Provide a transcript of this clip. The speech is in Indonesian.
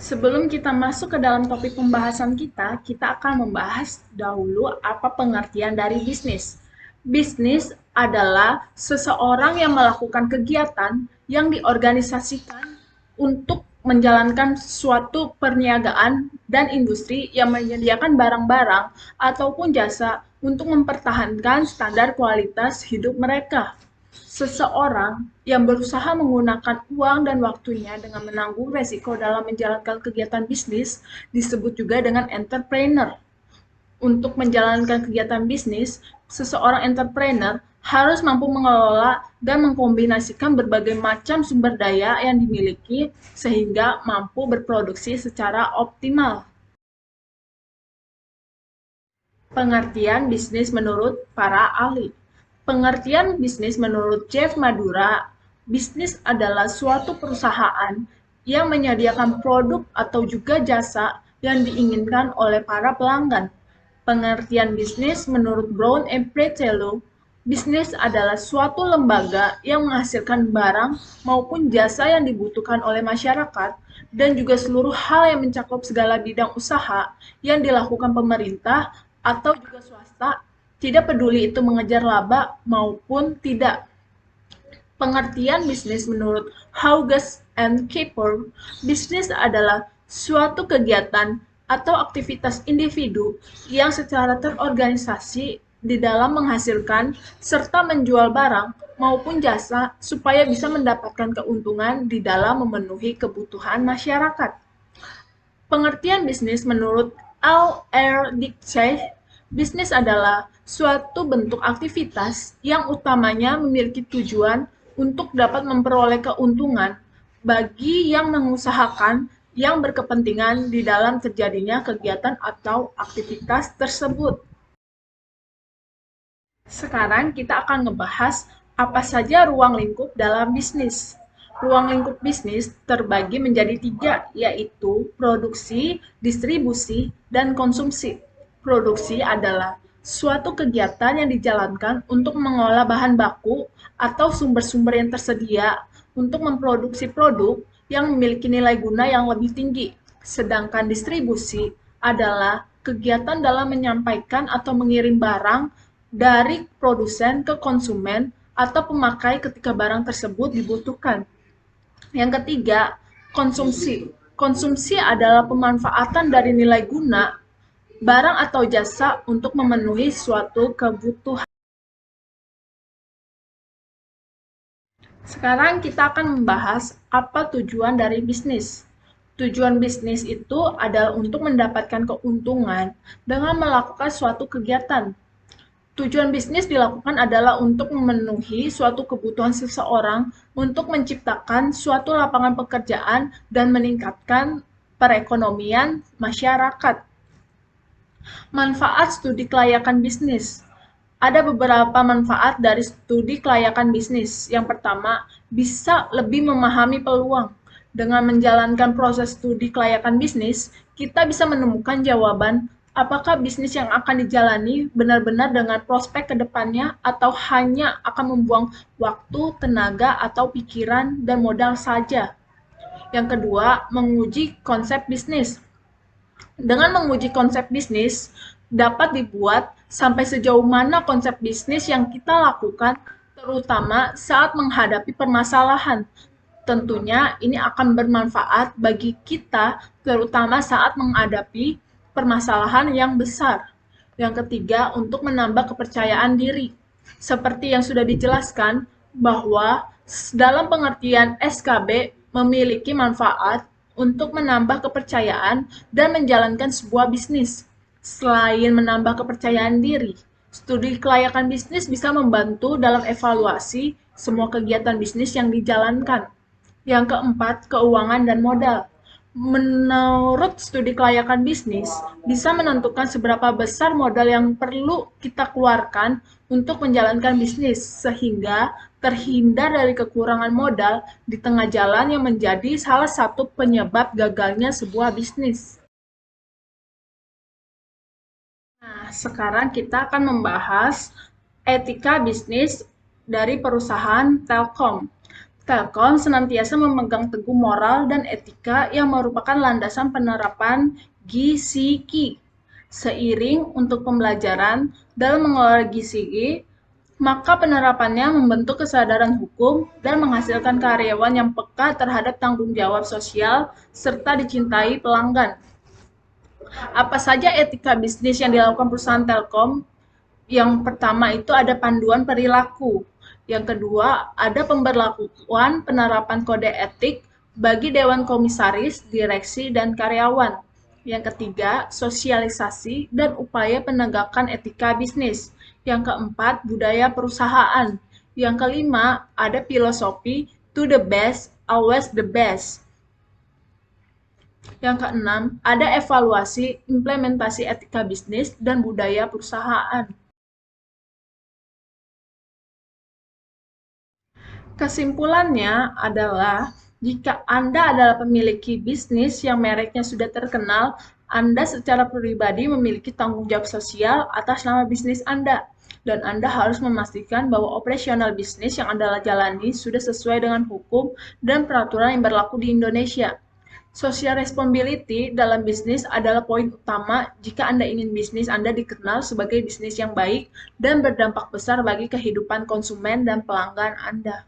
Sebelum kita masuk ke dalam topik pembahasan kita akan membahas dahulu apa pengertian dari bisnis. Bisnis adalah seseorang yang melakukan kegiatan yang diorganisasikan untuk menjalankan suatu perniagaan dan industri yang menyediakan barang-barang ataupun jasa untuk mempertahankan standar kualitas hidup mereka. Seseorang yang berusaha menggunakan uang dan waktunya dengan menanggung resiko dalam menjalankan kegiatan bisnis disebut juga dengan entrepreneur. Untuk menjalankan kegiatan bisnis, seseorang entrepreneur harus mampu mengelola dan mengkombinasikan berbagai macam sumber daya yang dimiliki sehingga mampu berproduksi secara optimal. Pengertian bisnis menurut para ahli. Pengertian bisnis menurut Jeff Madura, bisnis adalah suatu perusahaan yang menyediakan produk atau juga jasa yang diinginkan oleh para pelanggan. Pengertian bisnis menurut Brown and Pretello, bisnis adalah suatu lembaga yang menghasilkan barang maupun jasa yang dibutuhkan oleh masyarakat dan juga seluruh hal yang mencakup segala bidang usaha yang dilakukan pemerintah atau juga swasta, tidak peduli itu mengejar laba maupun tidak. Pengertian bisnis menurut Hauges and Kepler, bisnis adalah suatu kegiatan atau aktivitas individu yang secara terorganisasi di dalam menghasilkan serta menjual barang maupun jasa supaya bisa mendapatkan keuntungan di dalam memenuhi kebutuhan masyarakat. Pengertian bisnis menurut L. R. Dicey, bisnis adalah suatu bentuk aktivitas yang utamanya memiliki tujuan untuk dapat memperoleh keuntungan bagi yang mengusahakan yang berkepentingan di dalam terjadinya kegiatan atau aktivitas tersebut. Sekarang kita akan ngebahas apa saja ruang lingkup dalam bisnis. Ruang lingkup bisnis terbagi menjadi tiga, yaitu produksi, distribusi, dan konsumsi. Produksi adalah suatu kegiatan yang dijalankan untuk mengolah bahan baku atau sumber-sumber yang tersedia untuk memproduksi produk yang memiliki nilai guna yang lebih tinggi. Sedangkan distribusi adalah kegiatan dalam menyampaikan atau mengirim barang dari produsen ke konsumen atau pemakai ketika barang tersebut dibutuhkan. Yang ketiga, konsumsi. Konsumsi adalah pemanfaatan dari nilai guna barang atau jasa untuk memenuhi suatu kebutuhan. Sekarang kita akan membahas apa tujuan dari bisnis. Tujuan bisnis itu adalah untuk mendapatkan keuntungan dengan melakukan suatu kegiatan. Tujuan bisnis dilakukan adalah untuk memenuhi suatu kebutuhan seseorang untuk menciptakan suatu lapangan pekerjaan dan meningkatkan perekonomian masyarakat. Manfaat studi kelayakan bisnis. Ada beberapa manfaat dari studi kelayakan bisnis. Yang pertama, bisa lebih memahami peluang. Dengan menjalankan proses studi kelayakan bisnis, kita bisa menemukan jawaban apakah bisnis yang akan dijalani benar-benar dengan prospek ke depannya atau hanya akan membuang waktu, tenaga, atau pikiran dan modal saja. Yang kedua, menguji konsep bisnis. Dengan menguji konsep bisnis, dapat dibuat sampai sejauh mana konsep bisnis yang kita lakukan, terutama saat menghadapi permasalahan. Tentunya ini akan bermanfaat bagi kita, terutama saat menghadapi permasalahan yang besar. Yang ketiga, untuk menambah kepercayaan diri. Seperti yang sudah dijelaskan, bahwa dalam pengertian SKB memiliki manfaat untuk menambah kepercayaan dan menjalankan sebuah bisnis. Selain menambah kepercayaan diri, studi kelayakan bisnis bisa membantu dalam evaluasi semua kegiatan bisnis yang dijalankan. Yang keempat, keuangan dan modal. Menurut studi kelayakan bisnis, bisa menentukan seberapa besar modal yang perlu kita keluarkan untuk menjalankan bisnis, sehingga terhindar dari kekurangan modal di tengah jalan yang menjadi salah satu penyebab gagalnya sebuah bisnis. Nah, sekarang kita akan membahas etika bisnis dari perusahaan Telkom. Telkom senantiasa memegang teguh moral dan etika yang merupakan landasan penerapan GCK. Seiring untuk pembelajaran dalam mengelola GCK, maka penerapannya membentuk kesadaran hukum dan menghasilkan karyawan yang peka terhadap tanggung jawab sosial serta dicintai pelanggan. Apa saja etika bisnis yang dilakukan perusahaan Telkom? Yang pertama itu ada panduan perilaku. Yang kedua, ada pemberlakuan penerapan kode etik bagi dewan komisaris, direksi, dan karyawan. Yang ketiga, sosialisasi dan upaya penegakan etika bisnis. Yang keempat, budaya perusahaan. Yang kelima, ada filosofi to the best, always the best. Yang keenam, ada evaluasi implementasi etika bisnis dan budaya perusahaan. Kesimpulannya adalah, jika Anda adalah pemilik bisnis yang mereknya sudah terkenal, Anda secara pribadi memiliki tanggung jawab sosial atas nama bisnis Anda, dan Anda harus memastikan bahwa operasional bisnis yang Anda jalani sudah sesuai dengan hukum dan peraturan yang berlaku di Indonesia. Social responsibility dalam bisnis adalah poin utama jika Anda ingin bisnis Anda dikenal sebagai bisnis yang baik dan berdampak besar bagi kehidupan konsumen dan pelanggan Anda.